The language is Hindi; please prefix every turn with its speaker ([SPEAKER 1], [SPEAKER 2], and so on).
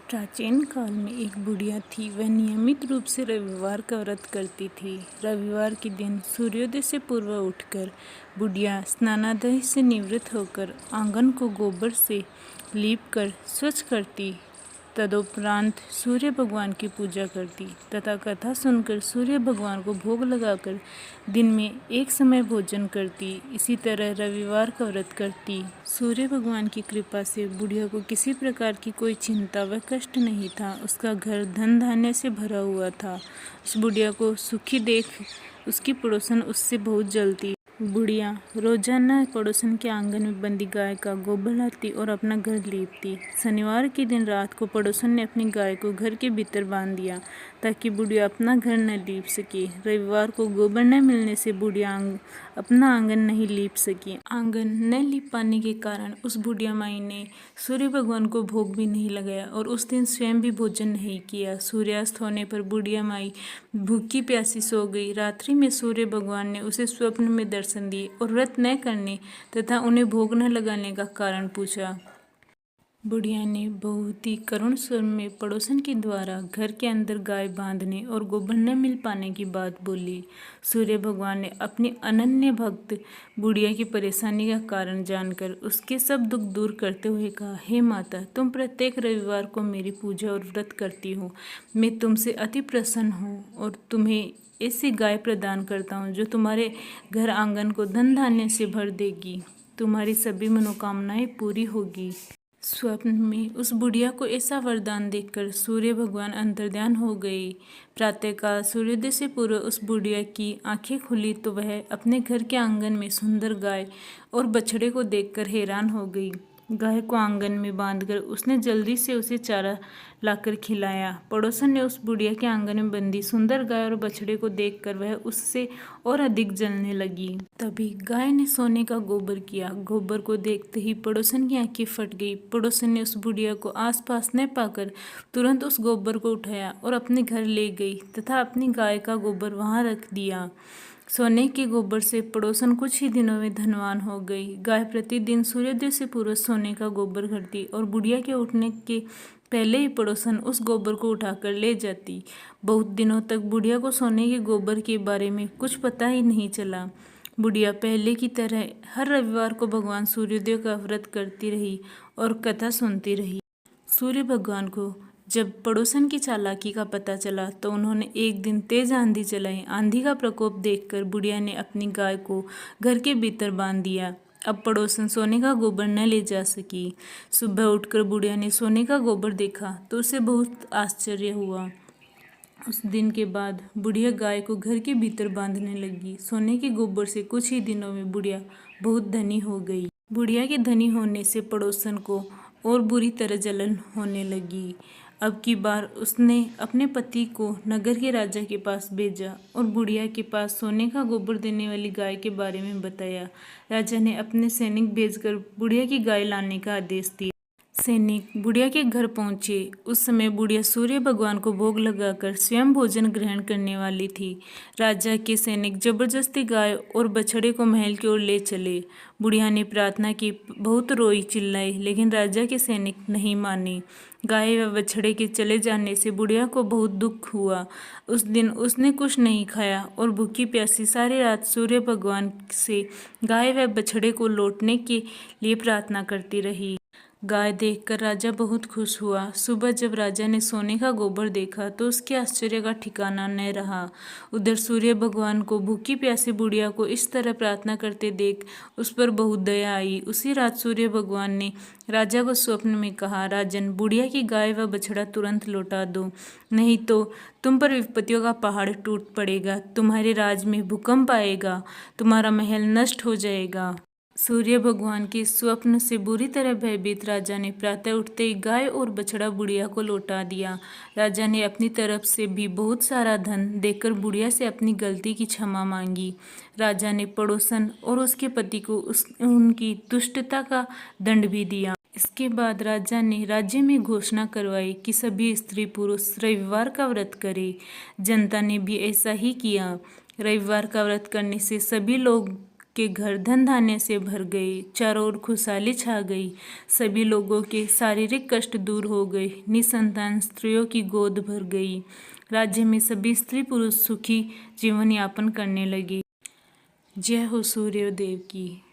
[SPEAKER 1] प्राचीन काल में एक बुढ़िया थी। वह नियमित रूप से रविवार का व्रत करती थी। रविवार के दिन सूर्योदय से पूर्व उठकर बुढ़िया स्नानादि से निवृत्त होकर आंगन को गोबर से लीपकर स्वच्छ करती। तदुपरांत सूर्य भगवान की पूजा करती तथा कथा सुनकर सूर्य भगवान को भोग लगाकर दिन में एक समय भोजन करती। इसी तरह रविवार का व्रत करती। सूर्य भगवान की कृपा से बुढ़िया को किसी प्रकार की कोई चिंता व कष्ट नहीं था। उसका घर धन धान्य से भरा हुआ था। उस बुढ़िया को सुखी देख उसकी पड़ोसन उससे बहुत जलती। बुढ़िया रोजाना पड़ोसन के आंगन में बंधी गाय का गोबर लाती और अपना घर लीपती। शनिवार के दिन रात को पड़ोसन ने अपनी गाय को घर के भीतर बांध दिया ताकि बुढ़िया अपना घर न लीप सके। रविवार को गोबर न मिलने से बुढ़िया अपना आंगन नहीं लीप सकी। आंगन न लीप पाने के कारण उस बुढ़िया माई ने सूर्य भगवान को भोग भी नहीं लगाया और उस दिन स्वयं भी भोजन नहीं किया। सूर्यास्त होने पर बुढ़िया माई भूखी प्यासी सो गई। रात्रि में सूर्य भगवान ने उसे स्वप्न में दर्शन दिए और व्रत न करने तथा उन्हें भोग न लगाने का कारण पूछा। बुढ़िया ने बहुत ही करुण स्वर में पड़ोसन के द्वारा घर के अंदर गाय बांधने और गोबर न मिल पाने की बात बोली। सूर्य भगवान ने अपनी अनन्य भक्त बुढ़िया की परेशानी का कारण जानकर उसके सब दुख दूर करते हुए कहा, हे माता, तुम प्रत्येक रविवार को मेरी पूजा और व्रत करती हो। मैं तुमसे अति प्रसन्न हूँ और तुम्हें ऐसी गाय प्रदान करता हूँ जो तुम्हारे घर आंगन को धन धान्य से भर देगी। तुम्हारी सभी मनोकामनाएं पूरी होगी। स्वप्न में उस बुढ़िया को ऐसा वरदान देखकर सूर्य भगवान अंतर्ध्यान हो गए। प्रातःकाल सूर्योदय से पूर्व उस बुढ़िया की आंखें खुली तो वह अपने घर के आंगन में सुंदर गाय और बछड़े को देखकर हैरान हो गई। गाय को आंगन में बांधकर उसने जल्दी से उसे चारा लाकर खिलाया। पड़ोसन ने उस बुढ़िया के आंगन में बंधी सुंदर गाय और बछड़े को देखकर वह उससे और अधिक जलने लगी। तभी गाय ने सोने का गोबर किया। गोबर को देखते ही पड़ोसन की आंखें फट गई। पड़ोसन ने उस बुढ़िया को आसपास न पाकर तुरंत उस गोबर को उठाया और अपने घर ले गई तथा अपनी गाय का गोबर वहां रख दिया। सोने के गोबर से पड़ोसन कुछ ही दिनों में धनवान हो गई। गाय प्रतिदिन सूर्योदय से पूर्व सोने का गोबर करती और बुढ़िया के उठने के पहले ही पड़ोसन उस गोबर को उठाकर ले जाती। बहुत दिनों तक बुढ़िया को सोने के गोबर के बारे में कुछ पता ही नहीं चला। बुढ़िया पहले की तरह हर रविवार को भगवान सूर्योदय का व्रत करती रही और कथा सुनती रही। सूर्य भगवान को जब पड़ोसन की चालाकी का पता चला तो उन्होंने एक दिन तेज आंधी चलाई। आंधी का प्रकोप देखकर बुढ़िया ने अपनी गाय को घर के भीतर बांध दिया। अब पड़ोसन सोने का गोबर न ले जा सकी। सुबह उठकर बुढ़िया ने सोने का गोबर देखा तो उसे बहुत आश्चर्य हुआ। उस दिन के बाद बुढ़िया गाय को घर के भीतर बांधने लगी। सोने के गोबर से कुछ ही दिनों में बुढ़िया बहुत धनी हो गई। बुढ़िया के धनी होने से पड़ोसन को और बुरी तरह जलन होने लगी। अब की बार उसने अपने पति को नगर के राजा के पास भेजा और बुढ़िया के पास सोने का गोबर देने वाली गाय के बारे में बताया। राजा ने अपने सैनिक भेजकर बुढ़िया की गाय लाने का आदेश दिया। सैनिक बुढ़िया के घर पहुंचे। उस समय बुढ़िया सूर्य भगवान को भोग लगाकर स्वयं भोजन ग्रहण करने वाली थी। राजा के सैनिक जबरदस्ती गाय और बछड़े को महल की ओर ले चले। बुढ़िया ने प्रार्थना की, बहुत रोई चिल्लाई, लेकिन राजा के सैनिक नहीं माने। गाय व बछड़े के चले जाने से बुढ़िया को बहुत दुख हुआ। उस दिन उसने कुछ नहीं खाया और भूखी प्यासी सारी रात सूर्य भगवान से गाय व बछड़े को लौटने के लिए प्रार्थना करती रही। गाय देखकर राजा बहुत खुश हुआ। सुबह जब राजा ने सोने का गोबर देखा तो उसके आश्चर्य का ठिकाना न रहा। उधर सूर्य भगवान को भूखी प्यासी बुढ़िया को इस तरह प्रार्थना करते देख उस पर बहुत दया आई। उसी रात सूर्य भगवान ने राजा को स्वप्न में कहा, राजन, बुढ़िया की गाय व बछड़ा तुरंत लौटा दो, नहीं तो तुम पर विपत्तियों का पहाड़ टूट पड़ेगा, तुम्हारे राज में भूकंप आएगा, तुम्हारा महल नष्ट हो जाएगा। सूर्य भगवान के स्वप्न से बुरी तरह भयभीत राजा ने प्रातः उठते ही गाय और बछड़ा बुढ़िया को लौटा दिया। राजा ने अपनी तरफ से भी बहुत सारा धन देकर बुढ़िया से अपनी गलती की क्षमा मांगी। राजा ने पड़ोसन और उसके पति को उनकी दुष्टता का दंड भी दिया। इसके बाद राजा ने राज्य में घोषणा करवाई कि सभी स्त्री पुरुष रविवार का व्रत करें। जनता ने भी ऐसा ही किया। रविवार का व्रत करने से सभी लोग के घर धन धान्य से भर गए। चारों ओर खुशहाली छा गई। सभी लोगों के शारीरिक कष्ट दूर हो गए। निसंतान स्त्रियों की गोद भर गई। राज्य में सभी स्त्री पुरुष सुखी जीवन यापन करने लगे। जय हो सूर्यदेव की।